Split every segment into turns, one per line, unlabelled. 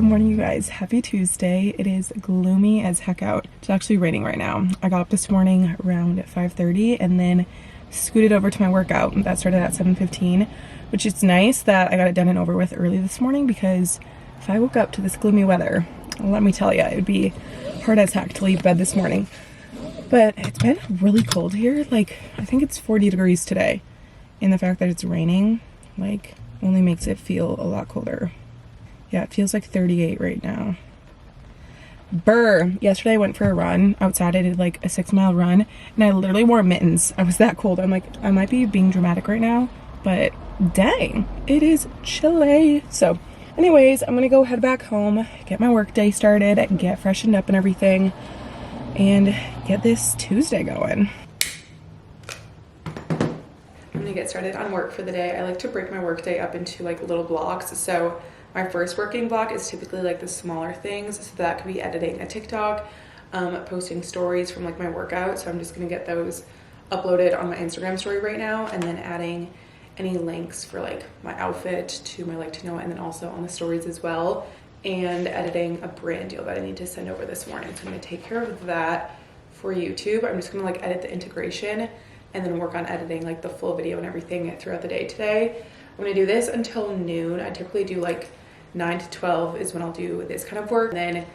Good morning, you guys. Happy Tuesday. It is gloomy as heck out. It's actually raining right now. I got up this morning around 5:30 and then scooted over to my workout. That started at 7:15, which is nice that I got it done and over with early this morning, because if I woke up to this gloomy weather, let me tell you, it would be hard as heck to leave bed this morning. But it's been really cold here. Like, I think it's 40 degrees today. And the fact that it's raining, like, only makes it feel a lot colder. Yeah, it feels like 38 right now. Brr. Yesterday I went for a run outside. I did like a 6-mile run and I literally wore mittens. I was that cold. I'm like, I might be being dramatic right now, but dang, it is chilly. So anyways, I'm gonna go head back home, get my work day started, get freshened up and everything, and get this Tuesday going. I'm gonna get started on work for the day. I like to break my work day up into like little blocks. So my first working block is typically like the smaller things. So that could be editing a TikTok, posting stories from like my workout. So I'm just gonna get those uploaded on my Instagram story right now, and then adding any links for like my outfit to my like to know, and then also on the stories as well, and editing a brand deal that I need to send over this morning. So I'm gonna take care of that for YouTube. I'm just gonna like edit the integration and then work on editing like the full video and everything throughout the day today. I'm gonna do this until noon. I typically do like 9 to 12 is when I'll do this kind of work. And then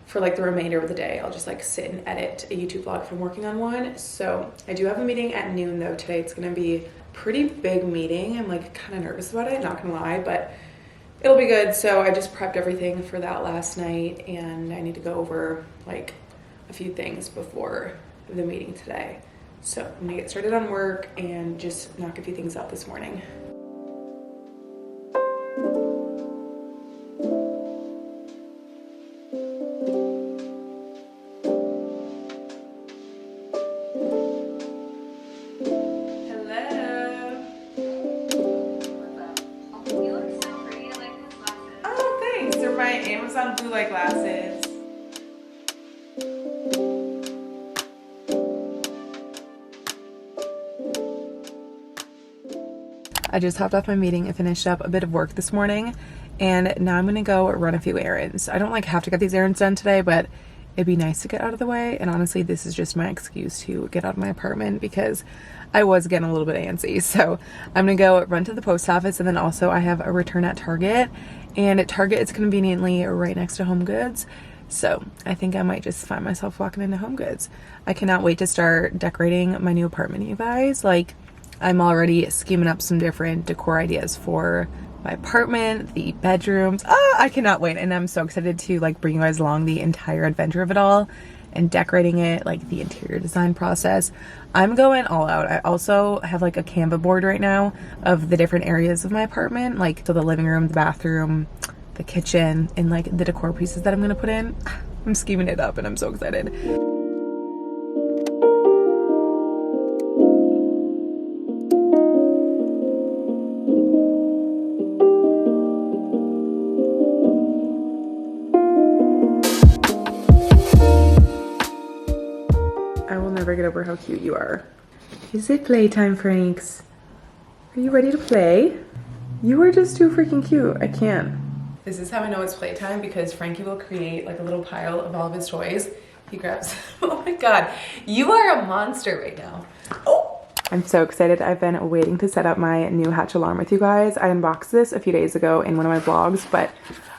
for like the remainder of the day, I'll just like sit and edit a YouTube vlog if I'm working on one. So I do have a meeting at noon though today. It's gonna be a pretty big meeting. I'm like kind of nervous about it, not gonna lie, but it'll be good. So I just prepped everything for that last night, and I need to go over like a few things before the meeting today. So I'm gonna get started on work and just knock a few things out this morning. Amazon blue light glasses. I just hopped off my meeting and finished up a bit of work this morning, and now I'm gonna go run a few errands. I don't like have to get these errands done today, but it'd be nice to get out of the way. And honestly, this is just my excuse to get out of my apartment because I was getting a little bit antsy. So I'm gonna go run to the post office, and then also I have a return at Target, and at Target it's conveniently right next to Home Goods. So I think I might just find myself walking into Home Goods. I cannot wait to start decorating my new apartment, you guys. Like, I'm already scheming up some different decor ideas for my apartment, the bedrooms. I cannot wait, and I'm so excited to like bring you guys along the entire adventure of it all and decorating it, like the interior design process. I'm going all out. I also have like a Canva board right now of the different areas of my apartment, like so the living room, the bathroom, the kitchen, and like the decor pieces that I'm gonna put in. I'm scheming it up and I'm so excited. Get over how cute you are. Is it playtime, Franks? Are you ready to play? You are just too freaking cute. I can't. This is how I know it's playtime, because Frankie will create like a little pile of all of his toys. He grabs, oh my god, you are a monster right now. Oh! I'm so excited. I've been waiting to set up my new Hatch alarm with you guys. I unboxed this a few days ago in one of my vlogs, but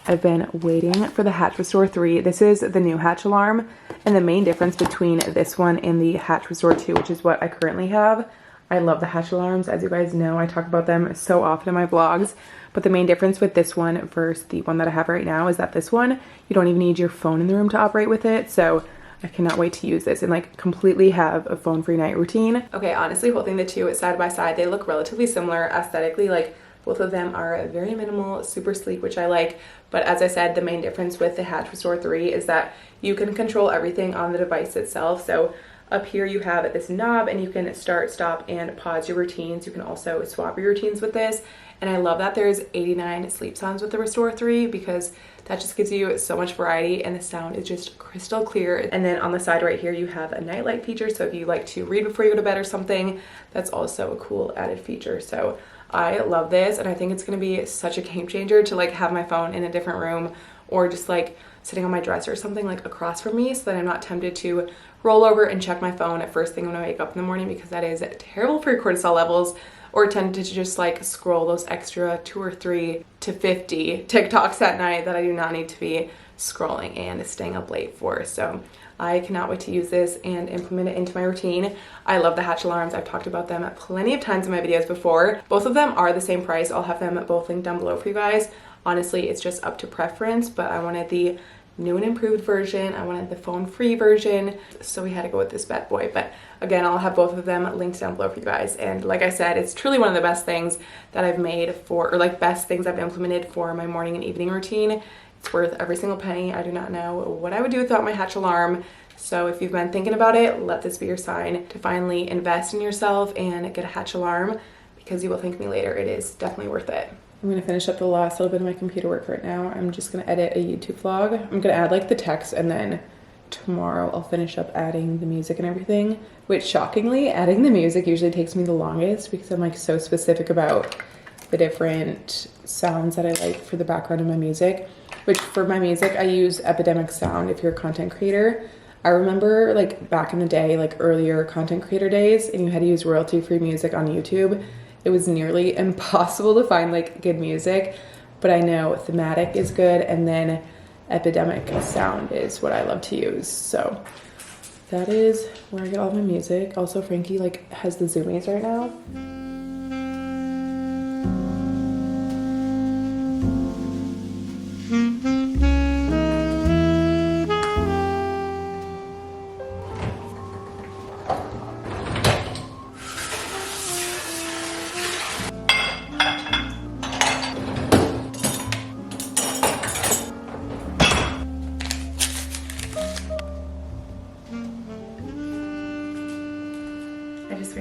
I've been waiting for the Hatch Restore 3. This is the new Hatch alarm, and the main difference between this one and the Hatch Restore 2, which is what I currently have. I love the Hatch alarms. As you guys know, I talk about them so often in my vlogs, but the main difference with this one versus the one that I have right now is that this one, you don't even need your phone in the room to operate with it. So I cannot wait to use this and like completely have a phone-free night routine. Okay, honestly, holding the two side by side, they look relatively similar aesthetically. Like, both of them are very minimal, super sleek, which I like. But as I said, the main difference with the Hatch Restore 3 is that you can control everything on the device itself. So up here you have this knob, and you can start, stop, and pause your routines. You can also swap your routines with this. And I love that there's 89 sleep sounds with the Restore 3, because that just gives you so much variety, and the sound is just crystal clear. And then on the side right here, you have a nightlight feature. So if you like to read before you go to bed or something, that's also a cool added feature. So I love this, and I think it's gonna be such a game changer to like have my phone in a different room or just like sitting on my dresser or something like across from me, so that I'm not tempted to roll over and check my phone at first thing when I wake up in the morning, because that is terrible for your cortisol levels, or tempted to just like scroll those extra 2 or 3 to 50 TikToks at night that I do not need to be scrolling and staying up late for. So I cannot wait to use this and implement it into my routine. I love the Hatch alarms. I've talked about them plenty of times in my videos before. Both of them are the same price. I'll have them both linked down below for you guys. Honestly, it's just up to preference, but I wanted the new and improved version. I wanted the phone-free version, so we had to go with this bad boy. But again, I'll have both of them linked down below for you guys. And like I said, it's truly one of the best things that I've made for, or like best things I've implemented for my morning and evening routine. It's worth every single penny. I do not know what I would do without my Hatch alarm. So if you've been thinking about it, let this be your sign to finally invest in yourself and get a Hatch alarm, because you will thank me later. It is definitely worth it. I'm gonna finish up the last little bit of my computer work right now. I'm just gonna edit a YouTube vlog. I'm gonna add like the text, and then tomorrow I'll finish up adding the music and everything, which shockingly, adding the music usually takes me the longest, because I'm like so specific about the different sounds that I like for the background of my music, which for my music, I use Epidemic Sound if you're a content creator. I remember like back in the day, like earlier content creator days, and you had to use royalty-free music on YouTube. It was nearly impossible to find like good music, but I know Thematic is good, and then Epidemic Sound is what I love to use. So that is where I get all my music. Also, Frankie like has the zoomies right now.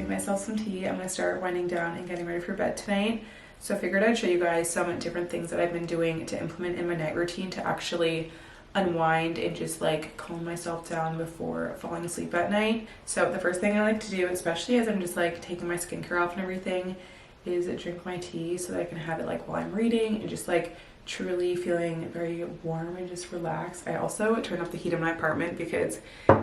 Myself some tea. I'm gonna start winding down and getting ready for bed tonight. So I figured I'd show you guys some different things that I've been doing to implement in my night routine to actually unwind and just like calm myself down before falling asleep at night. So the first thing I like to do, especially as I'm just like taking my skincare off and everything, is drink my tea so that I can have it like while I'm reading and just like truly feeling very warm and just relaxed. I also turn off the heat in my apartment because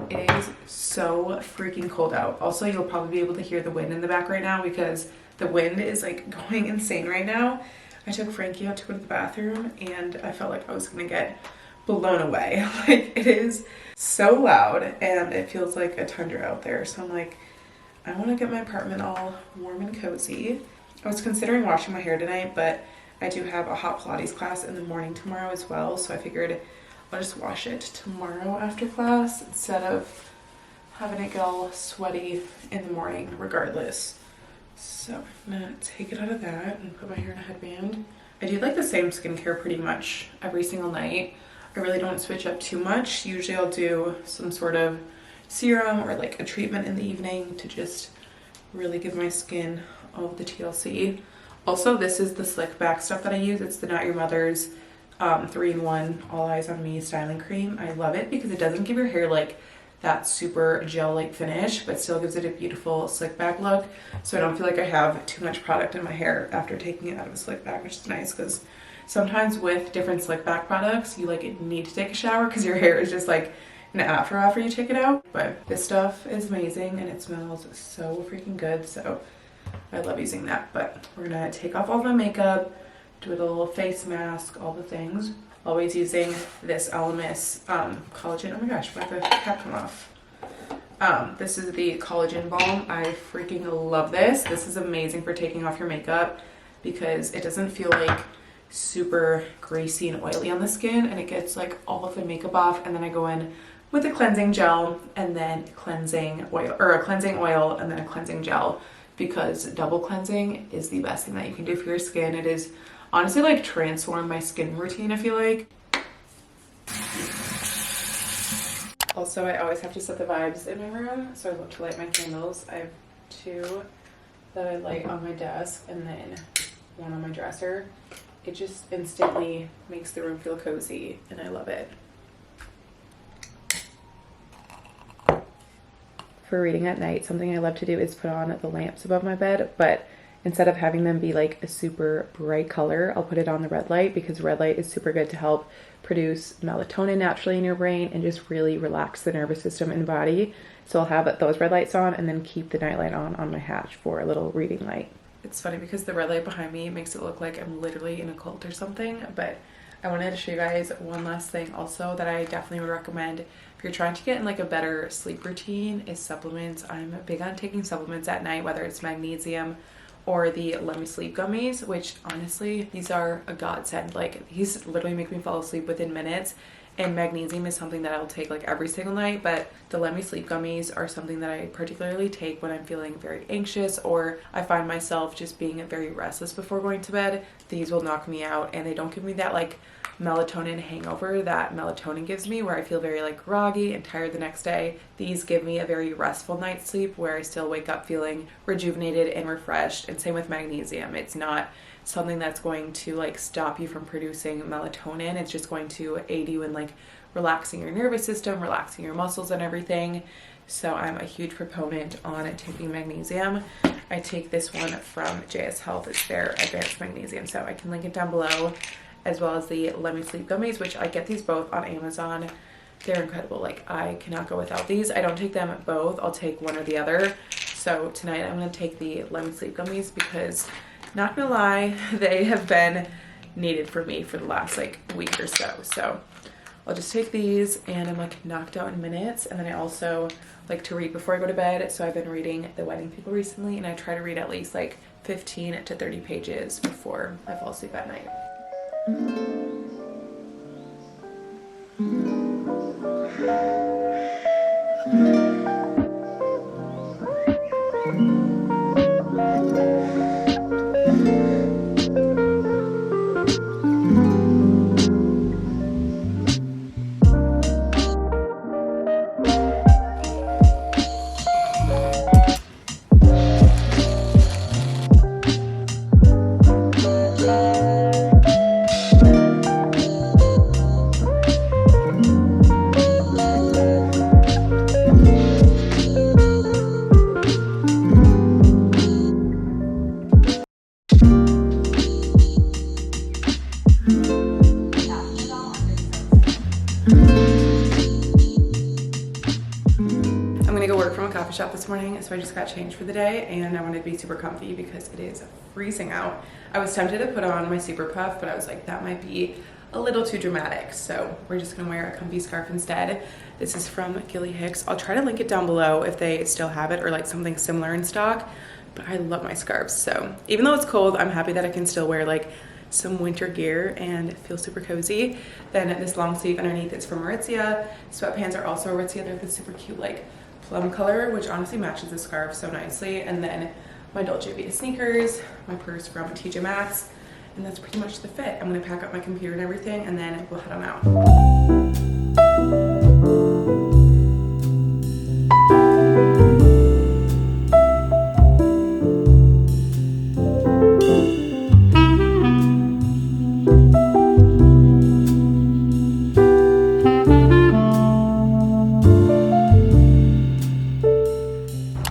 it is so freaking cold out. Also, you'll probably be able to hear the wind in the back right now because the wind is like going insane right now. I took Frankie out to go to the bathroom and I felt like I was gonna get blown away. Like, it is so loud and it feels like a tundra out there. So I'm like, I want to get my apartment all warm and cozy. I was considering washing my hair tonight, but I do have a hot Pilates class in the morning tomorrow as well, so I figured I'll just wash it tomorrow after class instead of having it get all sweaty in the morning regardless. So I'm gonna take it out of that and put my hair in a headband. I do like the same skincare pretty much every single night. I really don't switch up too much. Usually I'll do some sort of serum or like a treatment in the evening to just really give my skin all of the TLC. Also, this is the slick back stuff that I use. It's the Not Your Mother's 3-in-1 All Eyes on Me styling cream. I love it because it doesn't give your hair like that super gel-like finish, but still gives it a beautiful slick back look. So I don't feel like I have too much product in my hair after taking it out of a slick back, which is nice because sometimes with different slick back products, you like need to take a shower because your hair is just like an after you take it out. But this stuff is amazing and it smells so freaking good. So I love using that. But we're gonna take off all my makeup, do a little face mask, all the things. Always using this Elemis collagen. Oh my gosh, why did the cap come off? This is the collagen balm. I freaking love this. This is amazing for taking off your makeup because it doesn't feel like super greasy and oily on the skin, and it gets like all of the makeup off. And then I go in with a cleansing gel and then cleansing oil, or a cleansing oil and then a cleansing gel, because double cleansing is the best thing that you can do for your skin. It is honestly like transformed my skin routine, I feel like. Also, I always have to set the vibes in my room, so I love to light my candles. I have 2 that I light on my desk and then 1 on my dresser. It just instantly makes the room feel cozy and I love it. For reading at night, something I love to do is put on the lamps above my bed, but instead of having them be like a super bright color, I'll put it on the red light because red light is super good to help produce melatonin naturally in your brain and just really relax the nervous system and body. So I'll have those red lights on and then keep the night light on my hatch for a little reading light. It's funny because the red light behind me makes it look like I'm literally in a cult or something, but I wanted to show you guys one last thing also that I definitely would recommend if you're trying to get in like a better sleep routine is supplements. I'm big on taking supplements at night, whether it's magnesium or the Let Me Sleep gummies, which honestly, these are a godsend. Like these literally make me fall asleep within minutes. And magnesium is something that I'll take like every single night, but the Let Me Sleep gummies are something that I particularly take when I'm feeling very anxious or I find myself just being very restless before going to bed. These will knock me out and they don't give me that like melatonin hangover that melatonin gives me where I feel very like groggy and tired the next day. These give me a very restful night's sleep where I still wake up feeling rejuvenated and refreshed, and same with magnesium. It's not something that's going to like stop you from producing melatonin. It's just going to aid you in like relaxing your nervous system, relaxing your muscles and everything. So I'm a huge proponent on taking magnesium. I take this one from JS Health. It's their advanced magnesium, so I can link it down below, as well as the Let Me Sleep gummies, which I get these both on Amazon. They're incredible. Like I cannot go without these. I don't take them both. I'll take one or the other. So tonight I'm going to take the Let Me Sleep gummies because, not gonna lie, they have been needed for me for the last like week or so. So I'll just take these and I'm like knocked out in minutes. And then I also like to read before I go to bed. So I've been reading The Wedding People recently, and I try to read at least like 15 to 30 pages before I fall asleep at night. Shop this morning, so I just got changed for the day and I wanted to be super comfy because it is freezing out. I was tempted to put on my super puff, but I was like, that might be a little too dramatic, so we're just gonna wear a comfy scarf instead. This is from Gilly Hicks. I'll try to link it down below if they still have it or like something similar in stock, but I love my scarves. So even though it's cold, I'm happy that I can still wear like some winter gear and feel super cozy. Then this long sleeve underneath is from Aritzia. Sweatpants are also Aritzia. They're this super cute like plum color, which honestly matches the scarf so nicely. And then my Dolce Vita sneakers, my purse from TJ Maxx, and that's pretty much the fit. I'm gonna pack up my computer and everything and then we'll head on out.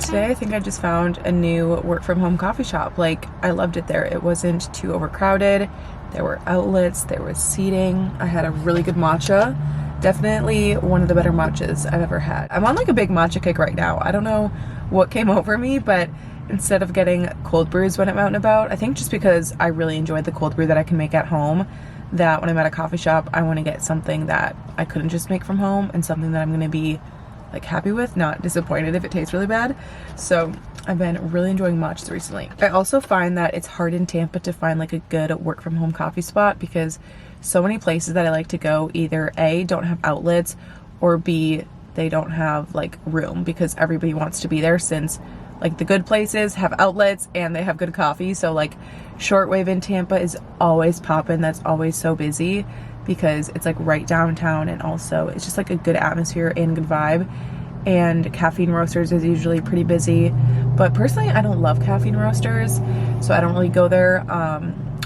Today I think I just found a new work from home coffee shop. Like I loved it there. It wasn't too overcrowded. There were outlets, there was seating. I had a really good matcha. Definitely one of the better matchas I've ever had. I'm on like a big matcha kick right now. I don't know what came over me, but instead of getting cold brews when I'm out and about, I think just because I really enjoyed the cold brew that I can make at home, that when I'm at a coffee shop, I want to get something that I couldn't just make from home and something that I'm going to be like happy with, not disappointed if it tastes really bad. So I've been really enjoying matchas recently. I also find that it's hard in Tampa to find like a good work from home coffee spot because so many places that I like to go either A, don't have outlets, or B, they don't have like room because everybody wants to be there, since like the good places have outlets and they have good coffee. So like Shortwave in Tampa is always poppin'. That's always so busy because it's like right downtown, and also it's just like a good atmosphere and good vibe. And Caffeine Roasters is usually pretty busy, but personally I don't love Caffeine Roasters, so I don't really go there.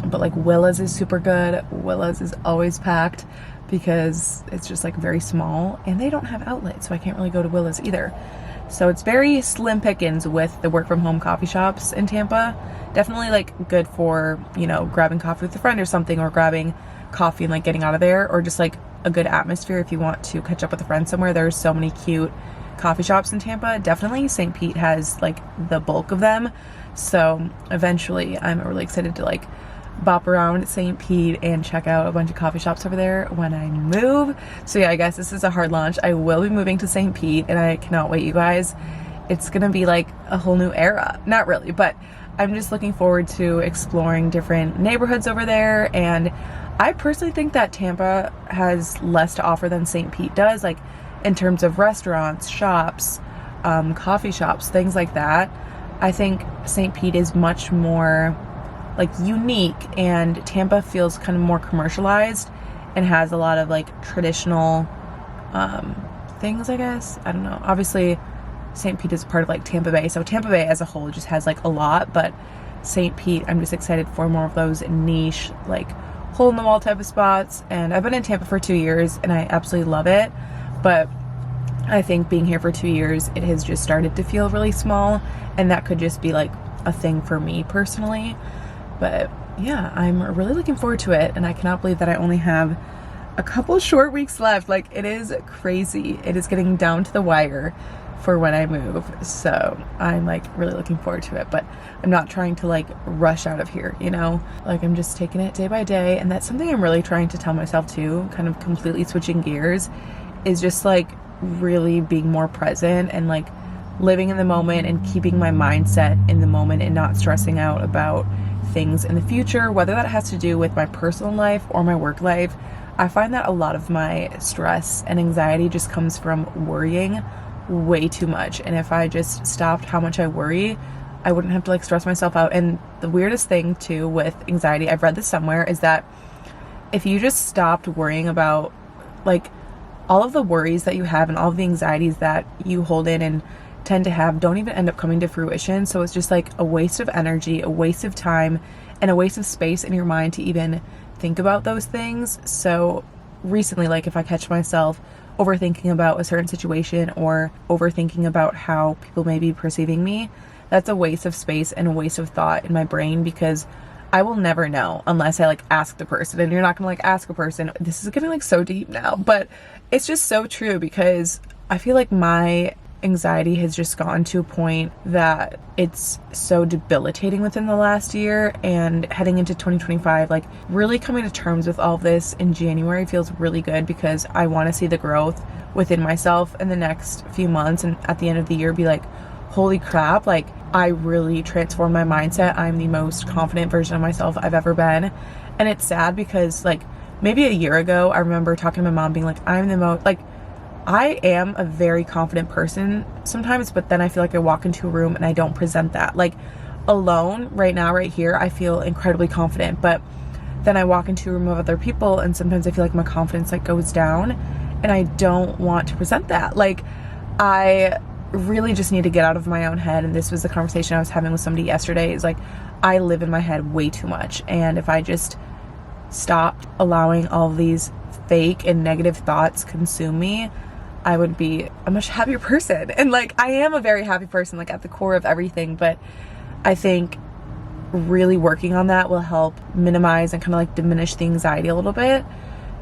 But like Willa's is super good. Willa's is always packed because it's just like very small and they don't have outlets, so I can't really go to Willa's either. So it's very slim pickings with the work from home coffee shops in Tampa. Definitely like good for, you know, grabbing coffee with a friend or something, or grabbing coffee and like getting out of there, or just like a good atmosphere if you want to catch up with a friend somewhere. There's so many cute coffee shops in Tampa. Definitely St. Pete has like the bulk of them. So eventually I'm really excited to like bop around St. Pete and check out a bunch of coffee shops over there when I move. So yeah, I guess this is a hard launch. I will be moving to St. Pete and I cannot wait, you guys. It's gonna be like a whole new era. Not really, but I'm just looking forward to exploring different neighborhoods over there. And I personally think that Tampa has less to offer than St. Pete does, like in terms of restaurants, shops, coffee shops, things like that. I think St. Pete is much more like unique, and Tampa feels kind of more commercialized and has a lot of like traditional things, I guess. I don't know. Obviously, St. Pete is part of like Tampa Bay, so Tampa Bay as a whole just has like a lot, but St. Pete, I'm just excited for more of those niche, like hole in the wall type of spots. And I've been in Tampa for 2 years and I absolutely love it, but I think being here for 2 years, it has just started to feel really small, and that could just be like a thing for me personally. But yeah, I'm really looking forward to it, and I cannot believe that I only have a couple short weeks left. Like, it is crazy. It is getting down to the wire for when I move. So I'm like really looking forward to it, but I'm not trying to like rush out of here, you know? Like, I'm just taking it day by day, and that's something I'm really trying to tell myself too, kind of completely switching gears, is just like really being more present and like living in the moment and keeping my mindset in the moment and not stressing out about things in the future, whether that has to do with my personal life or my work life. I find that a lot of my stress and anxiety just comes from worrying way too much. And if I just stopped how much I worry, I wouldn't have to like stress myself out. And the weirdest thing too with anxiety, I've read this somewhere, is that if you just stopped worrying about like all of the worries that you have and all of the anxieties that you hold in and tend to have don't even end up coming to fruition. So it's just like a waste of energy, a waste of time, and a waste of space in your mind to even think about those things. So recently, like if I catch myself overthinking about a certain situation or overthinking about how people may be perceiving me, that's a waste of space and a waste of thought in my brain, because I will never know unless I like ask the person. And you're not gonna like ask a person. This is getting like so deep now, but it's just so true, because I feel like my anxiety has just gotten to a point that it's so debilitating within the last year. And heading into 2025, like really coming to terms with all of this in January feels really good, because I want to see the growth within myself in the next few months, and at the end of the year be like, holy crap, like I really transformed my mindset. I'm the most confident version of myself I've ever been. And it's sad because like maybe a year ago, I remember talking to my mom being like, I'm the most, like, I am a very confident person sometimes, but then I feel like I walk into a room and I don't present that. Like alone right now, right here, I feel incredibly confident, but then I walk into a room of other people and sometimes I feel like my confidence like goes down, and I don't want to present that. Like I really just need to get out of my own head. And this was the conversation I was having with somebody yesterday, is like, I live in my head way too much. And if I just stopped allowing all of these fake and negative thoughts consume me, I would be a much happier person. And like, I am a very happy person, like at the core of everything, but I think really working on that will help minimize and kind of like diminish the anxiety a little bit.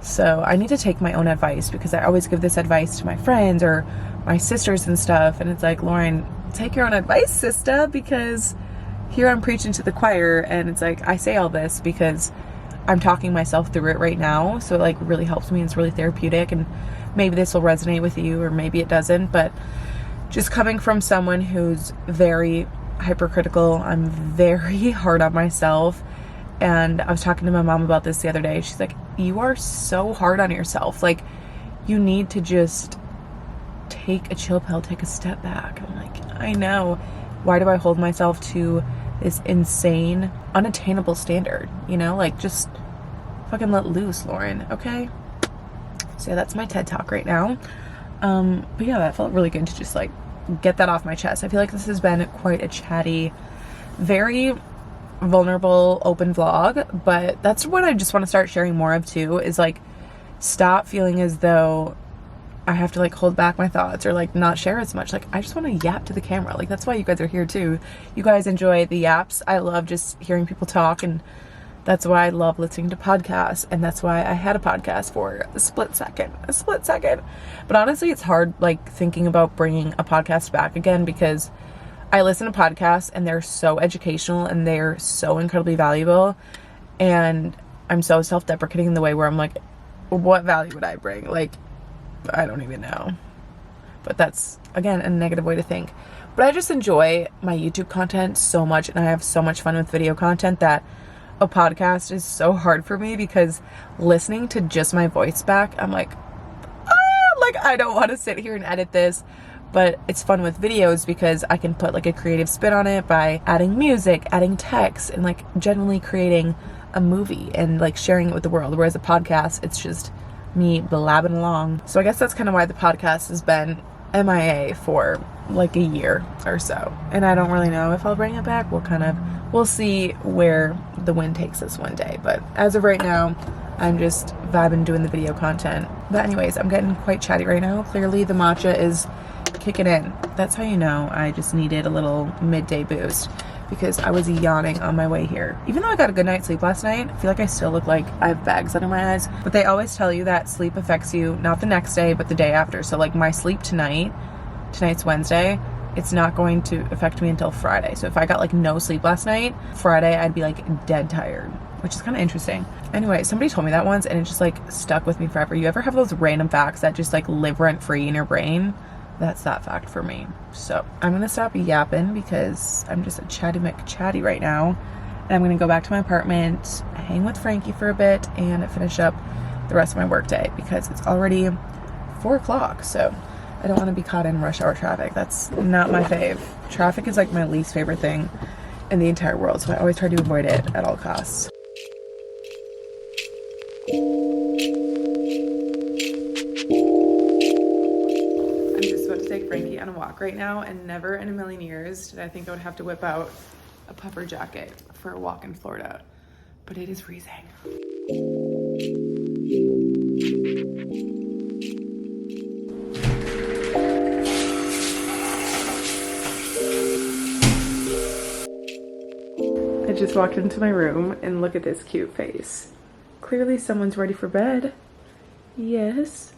So I need to take my own advice, because I always give this advice to my friends or my sisters and stuff. And it's like, Lauren, take your own advice, sister, because here I'm preaching to the choir. And it's like, I say all this because I'm talking myself through it right now. So it like really helps me. It's really therapeutic, and maybe this will resonate with you or maybe it doesn't, but just coming from someone who's very hypercritical, I'm very hard on myself. And I was talking to my mom about this the other day. She's like, you are so hard on yourself. Like, you need to just take a chill pill, take a step back. I'm like, I know. Why do I hold myself to this insane, unattainable standard? You know, like, just fucking let loose, Lauren, okay? So yeah, that's my TED Talk right now. But yeah, that felt really good to just like get that off my chest. I feel like this has been quite a chatty, very vulnerable, open vlog, but that's what I just want to start sharing more of too, is like, stop feeling as though I have to like hold back my thoughts or like not share as much. Like I just want to yap to the camera. Like that's why you guys are here too. You guys enjoy the yaps. I love just hearing people talk, and that's why I love listening to podcasts, and that's why I had a podcast for a split second. But honestly, it's hard like thinking about bringing a podcast back again, because I listen to podcasts and they're so educational and they're so incredibly valuable, and I'm so self-deprecating in the way where I'm like, what value would I bring? Like, I don't even know. But that's, again, a negative way to think. But I just enjoy my YouTube content so much, and I have so much fun with video content that a podcast is so hard for me, because listening to just my voice back, I'm like, like I don't want to sit here and edit this. But it's fun with videos because I can put like a creative spin on it by adding music, adding text, and like generally creating a movie and like sharing it with the world. Whereas a podcast, it's just me blabbing along. So I guess that's kind of why the podcast has been MIA for like a year or so. And I don't really know if I'll bring it back. We'll see where the wind takes us one day. But as of right now, I'm just vibing doing the video content. But anyways, I'm getting quite chatty right now. Clearly the matcha is kicking in. That's how you know I just needed a little midday boost, because I was yawning on my way here. Even though I got a good night's sleep last night, I feel like I still look like I have bags under my eyes. But they always tell you that sleep affects you not the next day, but the day after. So like my sleep tonight's Wednesday, it's not going to affect me until Friday. So if I got like no sleep last night, Friday I'd be like dead tired, which is kind of interesting. Anyway, somebody told me that once and it just like stuck with me forever. You ever have those random facts that just like live rent free in your brain? That's that fact for me. So I'm gonna stop yapping because I'm just a chatty McChatty right now. And I'm gonna go back to my apartment, hang with Frankie for a bit, and finish up the rest of my work day, because it's already 4 o'clock. So I don't want to be caught in rush hour traffic. That's not my fave. Traffic is like my least favorite thing in the entire world, so I always try to avoid it at all costs. I'm just about to take Frankie on a walk right now, and never in a million years did I think I would have to whip out a puffer jacket for a walk in Florida, but it is freezing. I just walked into my room and look at this cute face. Clearly someone's ready for bed. Yes.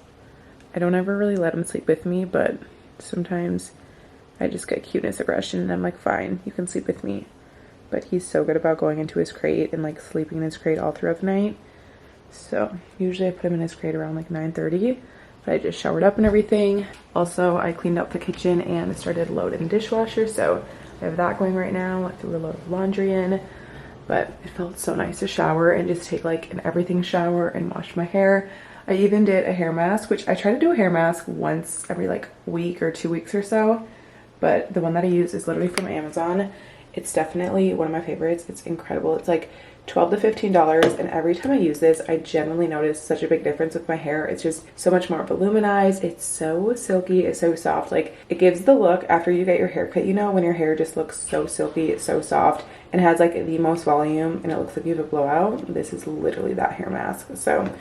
I don't ever really let him sleep with me, but sometimes I just get cuteness aggression and I'm like, fine, you can sleep with me. But he's so good about going into his crate and like sleeping in his crate all throughout the night. So usually I put him in his crate around like 9:30, but I just showered up and everything. Also, I cleaned up the kitchen and started loading the dishwasher, so I have that going right now. I threw a load of laundry in, but it felt so nice to shower and just take like an everything shower and wash my hair. I even did a hair mask, which I try to do a hair mask once every like week or 2 weeks or so, but the one that I use is literally from Amazon. It's definitely one of my favorites. It's incredible. It's like $12 to $15, and every time I use this, I genuinely notice such a big difference with my hair. It's just so much more voluminized. It's so silky. It's so soft. Like, it gives the look after you get your hair cut, you know, when your hair just looks so silky, it's so soft, and has like the most volume, and it looks like you have a blowout. This is literally that hair mask. So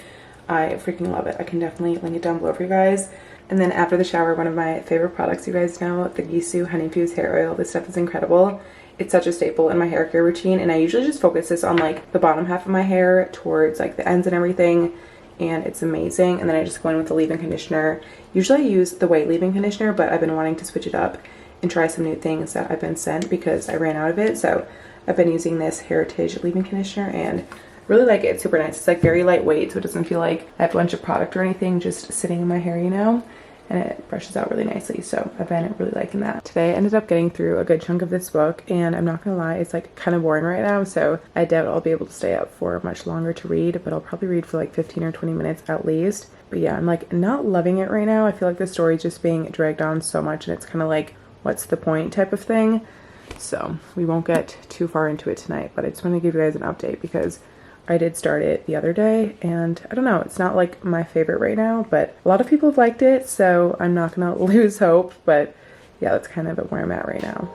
I freaking love it. I can definitely link it down below for you guys. And then after the shower, one of my favorite products, you guys know, the Gisou Honey Fuse Hair Oil. This stuff is incredible. It's such a staple in my hair care routine, and I usually just focus this on like the bottom half of my hair towards like the ends and everything, and it's amazing. And then I just go in with the leave-in conditioner. Usually I use the white leave-in conditioner, but I've been wanting to switch it up and try some new things that I've been sent because I ran out of it. So I've been using this Heritage leave-in conditioner and really like it. It's super nice. It's like very lightweight, so it doesn't feel like I have a bunch of product or anything just sitting in my hair, you know? And it brushes out really nicely, so I've been really liking that. Today I ended up getting through a good chunk of this book, and I'm not gonna lie, it's like kind of boring right now, so I doubt I'll be able to stay up for much longer to read, but I'll probably read for like 15 or 20 minutes at least. But yeah, I'm like not loving it right now. I feel like the story's just being dragged on so much, and it's kind of like, what's the point type of thing. So we won't get too far into it tonight, but I just want to give you guys an update because I did start it the other day, and I don't know, it's not like my favorite right now, but a lot of people have liked it, so I'm not gonna lose hope. But yeah, that's kind of where I'm at right now.